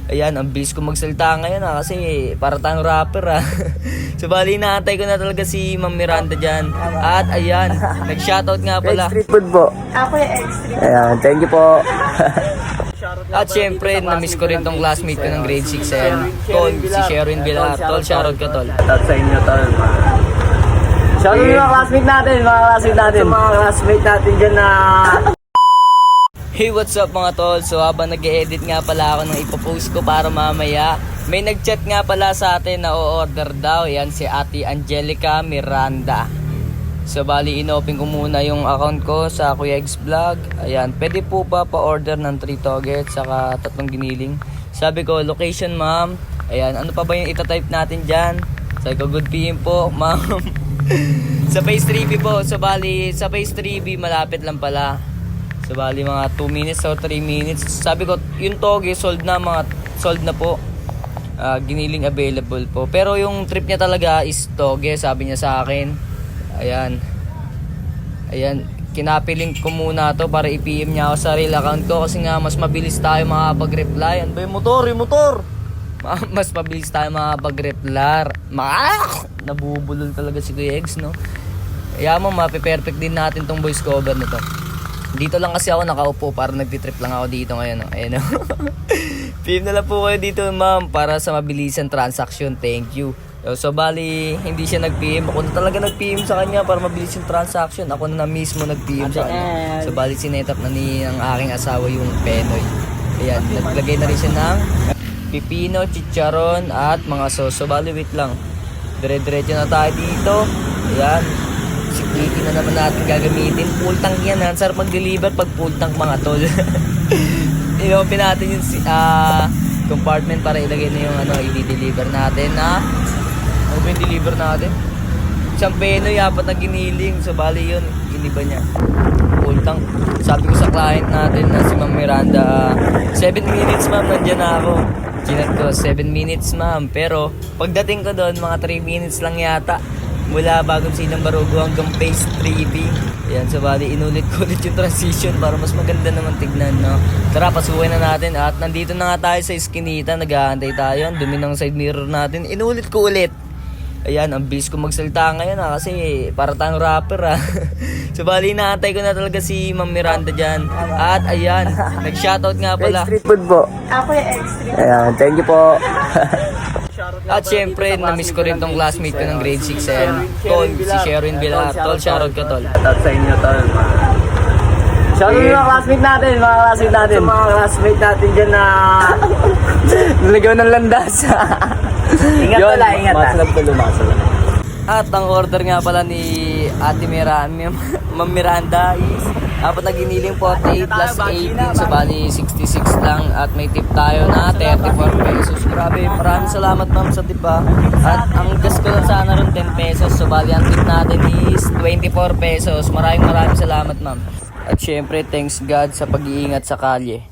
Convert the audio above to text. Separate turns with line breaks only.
Ayan, ang bilis ko magsalita ngayon kasi para tayong rapper So bali naantay ko na talaga si Ma'am Miranda dyan. At ayan, nag-shoutout nga pala.
Street food po.
Ako yung extreme.
Ayan, thank you po.
At syempre, na-miss ko rin tong classmate ko ng grade 6. Ayan, Tol, si Sherwin Villar. Tol, shoutout ka, Tol.
Shoutout sa inyo, Tol. Shoutout mga classmate natin, mga classmate natin dyan na...
Hey, what's up mga tol? So habang nag-edit nga pala ako ng ipopost ko para mamaya, may nag-chat nga pala sa atin na o-order daw. Yan si Ate Angelica Miranda. So bali inopen ko muna yung account ko sa Kuya X Vlog. Ayan, pwede po ba pa-order ng 3 toget saka 3 giniling? Sabi ko, location ma'am. Ayan, ano pa ba yung itatype natin dyan? Sabi ko, good PM po ma'am. Sa Phase 3B po. So bali sa Phase 3B malapit lang pala. So bali mga 2 minutes o 3 minutes. Sabi ko yung toge sold na po. Giniling available po. Pero yung trip niya talaga is toge, sabi niya sa akin. Ayan. Ayan, kinapiling ko muna to para i-PM niya ako sa real account ko kasi nga mas mabilis tayo makapag-reply. Ano ba yung motor? Mas mabilis tayo makapag-reply. Nabubulol talaga si Kuya Eggs, no? Kaya mo mape-perfect din natin tong voice cover na to. Dito lang kasi ako nakaupo para nagtitrip lang ako dito ngayon. Ayan o. PM na lang po kayo dito ma'am para sa mabilisan transaction. Thank you. So bali hindi siya nag-PM. Ako na talaga nag-PM sa kanya para mabilis yung transaction. Ako na mismo nag-PM sa kanya. So bali sinetap na ng aking asawa yung Penoy. Ayan. Naglagay na rin siya ng pipino, chicharon at mga sauce. So bali wait lang. Dire-diretso na tayo dito. Ayan. Security na naman natin gagamitin. Full tank yan. Ang sarap mag-deliver pag full tank mga tol. I-open natin yung compartment para ilagay na yung i-deliver natin na ano ba yung deliver natin? Isang Penoy, 4 na giniling. So bali yun, giniba niya. Full tank. Sabi ko sa client natin na si Ma'am Miranda, 7 minutes ma'am, nandiyan na ako. Ginat ko, 7 minutes ma'am. Pero pagdating ko doon, mga 3 minutes lang yata. Mula Bagong Silang Barugo hanggang Phase 3B. Ayan, so bali inulit ko ulit yung transition para mas maganda naman tignan, no? Tara, pasukin na natin. At nandito na nga tayo sa Eskinita. Nag-aantay tayo. Ang dumi ng side mirror natin. Inulit ko ulit. Ayan, ang bilis ko magsalita ngayon kasi para tayong rapper So bali naantay ko na talaga si Ma'am Miranda dyan. At ayan, nag-shoutout nga pala.
Street food po.
Ako yung extreme.
Ayan, thank you po.
At syempre, na-miss ko rin tong classmate ko ng grade 6. Ayan, Tol, si Sherwin Villar. Tol, shoutout ka, Tol.
Shoutout sa inyo, Tol. Shoutout mga classmate natin, mga classmate natin dyan na nalagaw ng landas. Ingat pala, ingat. Masalab.
At ang order nga pala ni Ate Ma'am Miranda is apat na giniling 48 plus 18. So bali 66 lang. At may tip tayo na 34 pesos. Grabe, maraming salamat ma'am sa tip ha. At ang gas ko lang sana rin 10 pesos. So bali ang tip natin is 24 pesos. Maraming salamat ma'am. At syempre thanks God sa pag-iingat sa kalye.